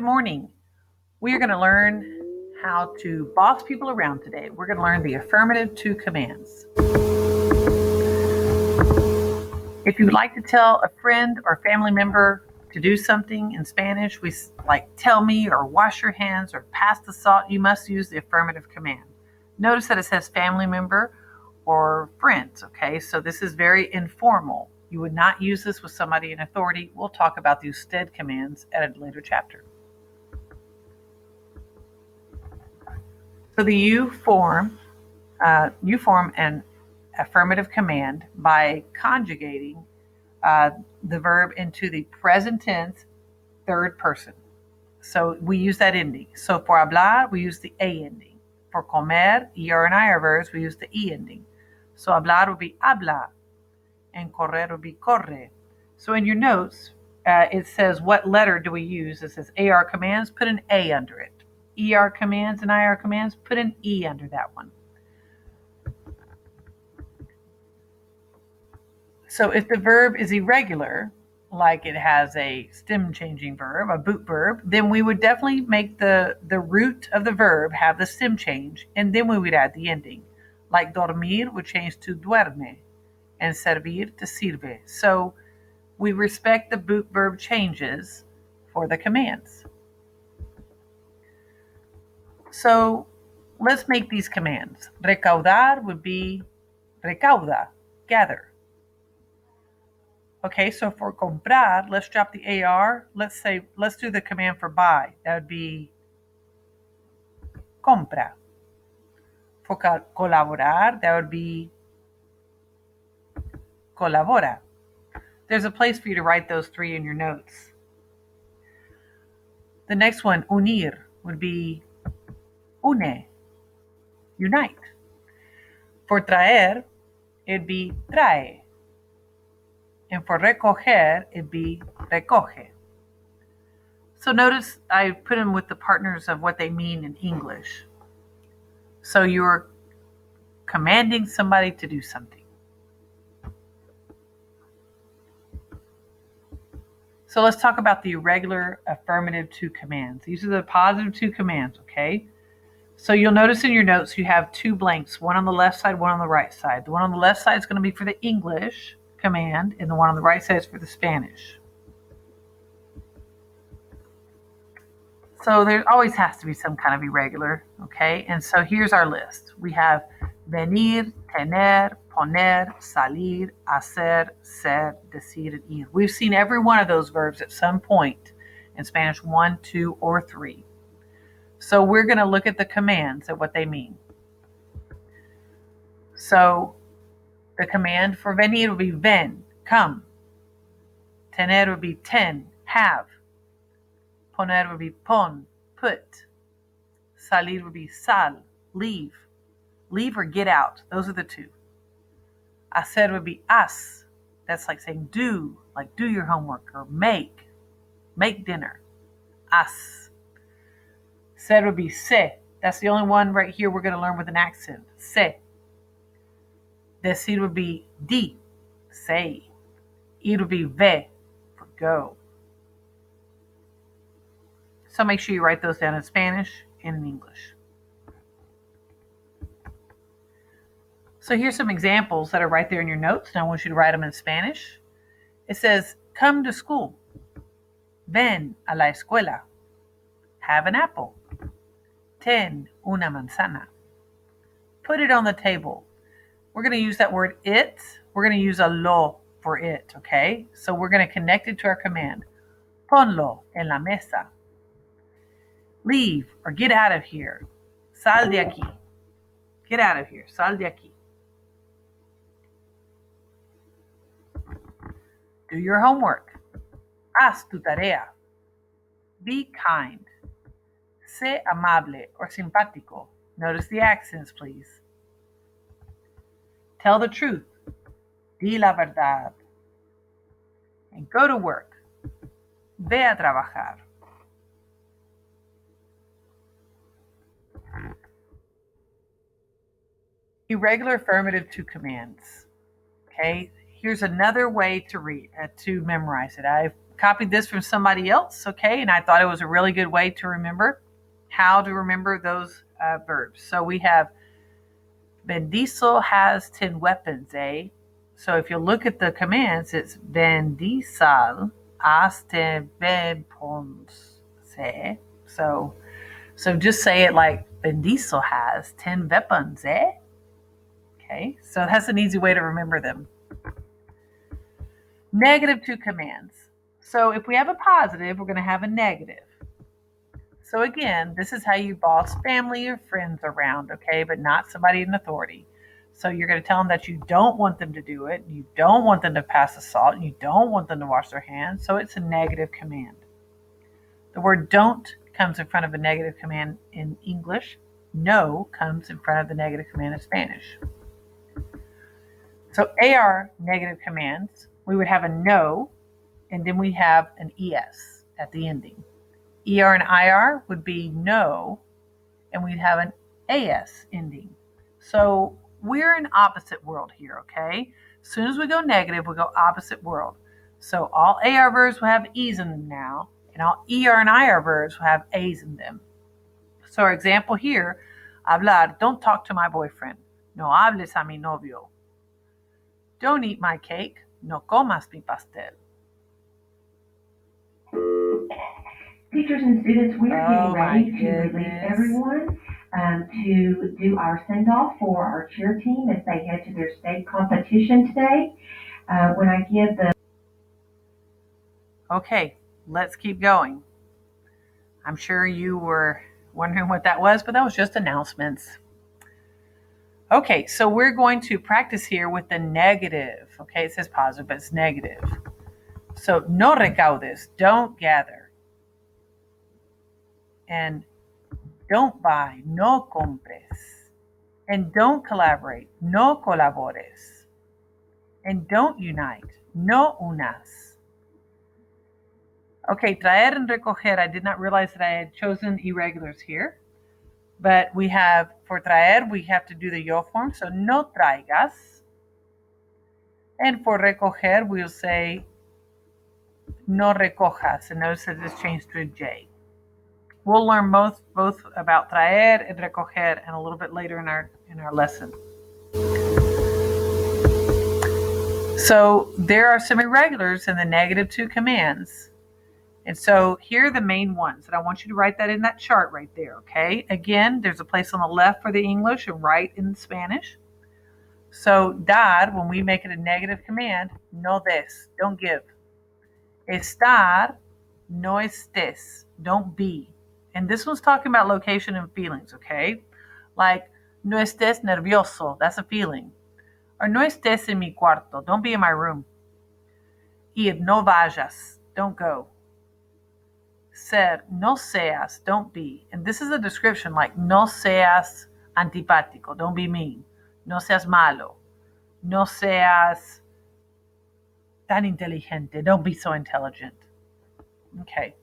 Good morning. We are going to learn how to boss people around today. We're going to learn the affirmative to commands. If you would like to tell a friend or family member to do something in Spanish, we like tell me or wash your hands or pass the salt, you must use the affirmative command. Notice that it says family member or friends, okay? So this is very informal. You would not use this with somebody in authority. We'll talk about the usted commands at a later chapter. So you form an affirmative command by conjugating the verb into the present tense third person. So we use that ending. So for hablar, we use the A ending. For comer, er and I are verbs, we use the E ending. So hablar would be habla, and correr would be corre. So in your notes, it says what letter do we use? It says AR commands, put an A under it. ER commands and IR commands, put an E under that one. So if the verb is irregular, like it has a stem changing verb, a boot verb, then we would definitely make the root of the verb have the stem change, and then we would add the ending. Like dormir would change to duerme, and servir to sirve. So we respect the boot verb changes for the commands. So let's make these commands. Recaudar would be recauda, gather. Okay, so for comprar, let's drop the AR. Let's do the command for buy. That would be compra. For colaborar, that would be colabora. There's a place for you to write those three in your notes. The next one, unir, would be une, unite. For traer, it'd be trae. And for recoger, it'd be recoge. So notice I put them with the partners of what they mean in English. So you're commanding somebody to do something. So let's talk about the irregular affirmative to commands. These are the positive to commands, okay? So you'll notice in your notes you have two blanks, one on the left side, one on the right side. The one on the left side is going to be for the English command, and the one on the right side is for the Spanish. So there always has to be some kind of irregular, okay? And so here's our list. We have venir, tener, poner, salir, hacer, ser, decir, and ir. We've seen every one of those verbs at some point in Spanish 1, 2, or 3. So we're going to look at the commands and what they mean. So the command for venir would be ven, come. Tener would be ten, have. Poner would be pon, put. Salir would be sal, leave. Leave or get out. Those are the two. Hacer would be haz. That's like saying do, like do your homework, or make dinner. Haz. Ser would be se. That's the only one right here we're going to learn with an accent. Se. Decir would be di, say. Ir would be ve, for go. So make sure you write those down in Spanish and in English. So here's some examples that are right there in your notes, and I want you to write them in Spanish. It says, come to school. Ven a la escuela. Have an apple. Ten una manzana. Put it on the table. We're going to use that word it. We're going to use a lo for it, okay? So we're going to connect it to our command. Ponlo en la mesa. Leave or get out of here. Sal de aquí. Get out of here. Sal de aquí. Do your homework. Haz tu tarea. Be kind. Sé amable or simpático. Notice the accents, please. Tell the truth. Di la verdad. And go to work. Ve a trabajar. Irregular affirmative to commands. Okay, here's another way to memorize it. I've copied this from somebody else, okay, and I thought it was a really good way to remember how to remember those verbs. So we have Bendizo has 10 weapons, eh? So if you look at the commands, it's Bendizal has 10 weapons, eh? So just say it like Bendizo has 10 weapons, eh? Okay, so that's an easy way to remember them. Negative to commands. So if we have a positive, we're going to have a negative. So again, this is how you boss family or friends around, okay, but not somebody in authority. So you're going to tell them that you don't want them to do it, you don't want them to pass the salt, and you don't want them to wash their hands, so it's a negative command. The word don't comes in front of a negative command in English. No comes in front of the negative command in Spanish. So AR negative commands, we would have a no, and then we have an ES at the ending. ER and IR would be no, and we'd have an AS ending. So we're in opposite world here, okay? As soon as we go negative, we go opposite world. So all AR verbs will have E's in them now, and all ER and IR verbs will have A's in them. So our example here, hablar, don't talk to my boyfriend. No hables a mi novio. Don't eat my cake. No comas mi pastel. Teachers and students, we are getting ready to release everyone to do our send-off for our cheer team as they head to their state competition today. When I give the... Okay, let's keep going. I'm sure you were wondering what that was, but that was just announcements. Okay, so we're going to practice here with the negative. Okay, it says positive, but it's negative. So, no recaudes, don't gather. And don't buy, no compres. And don't collaborate, no colabores. And don't unite, no unas. Okay, traer and recoger, I did not realize that I had chosen irregulars here. But we have, for traer, we have to do the yo form, so no traigas. And for recoger, we'll say no recojas, and notice that it's changed to a J. We'll learn both about traer and recoger and a little bit later in our lesson. So there are some irregulars in the negative to commands. And so here are the main ones, and I want you to write that in that chart right there, okay? Again, there's a place on the left for the English and right in Spanish. So dar, when we make it a negative command, no des, don't give. Estar, no estés, don't be. And this one's talking about location and feelings, okay? Like, no estés nervioso, that's a feeling. Or no estés en mi cuarto, don't be in my room. Ir, no vayas, don't go. Ser, no seas, don't be. And this is a description like, no seas antipático, don't be mean. No seas malo. No seas tan inteligente, don't be so intelligent. Okay.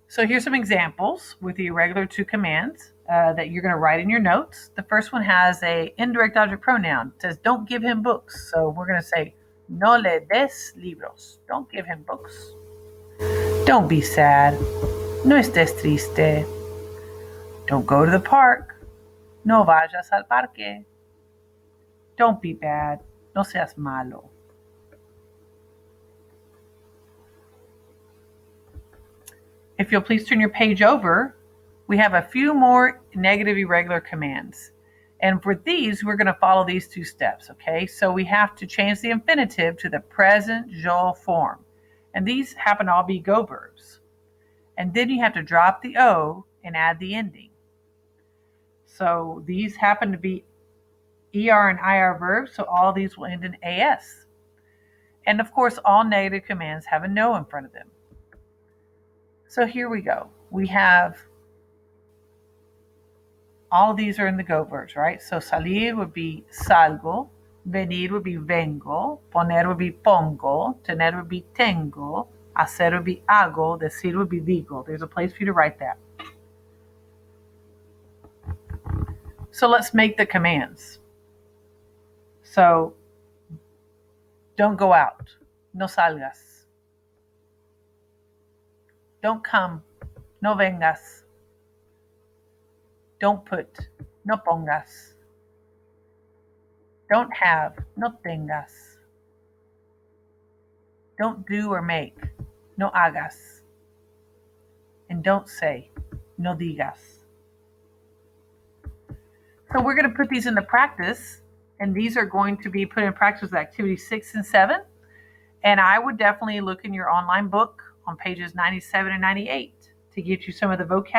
So here's some examples with the irregular to commands that you're going to write in your notes. The first one has a indirect object pronoun. It says, don't give him books. So we're going to say, no le des libros. Don't give him books. Don't be sad. No estés triste. Don't go to the park. No vayas al parque. Don't be bad. No seas malo. If you'll please turn your page over, we have a few more negative irregular commands. And for these, we're going to follow these two steps, okay? So we have to change the infinitive to the present jo form. And these happen to all be go verbs. And then you have to drop the O and add the ending. So these happen to be ER and IR verbs, so all these will end in AS. And of course, all negative commands have a no in front of them. So here we go. We have, all of these are in the go verbs, right? So salir would be salgo, venir would be vengo, poner would be pongo, tener would be tengo, hacer would be hago, decir would be digo. There's a place for you to write that. So let's make the commands. So don't go out, no salgas. Don't come, no vengas. Don't put, no pongas. Don't have, no tengas. Don't do or make, no hagas. And don't say, no digas. So we're going to put these into practice, and these are going to be put in practice with activities 6 and 7. And I would definitely look in your online book on pages 97 and 98 to get you some of the vocabulary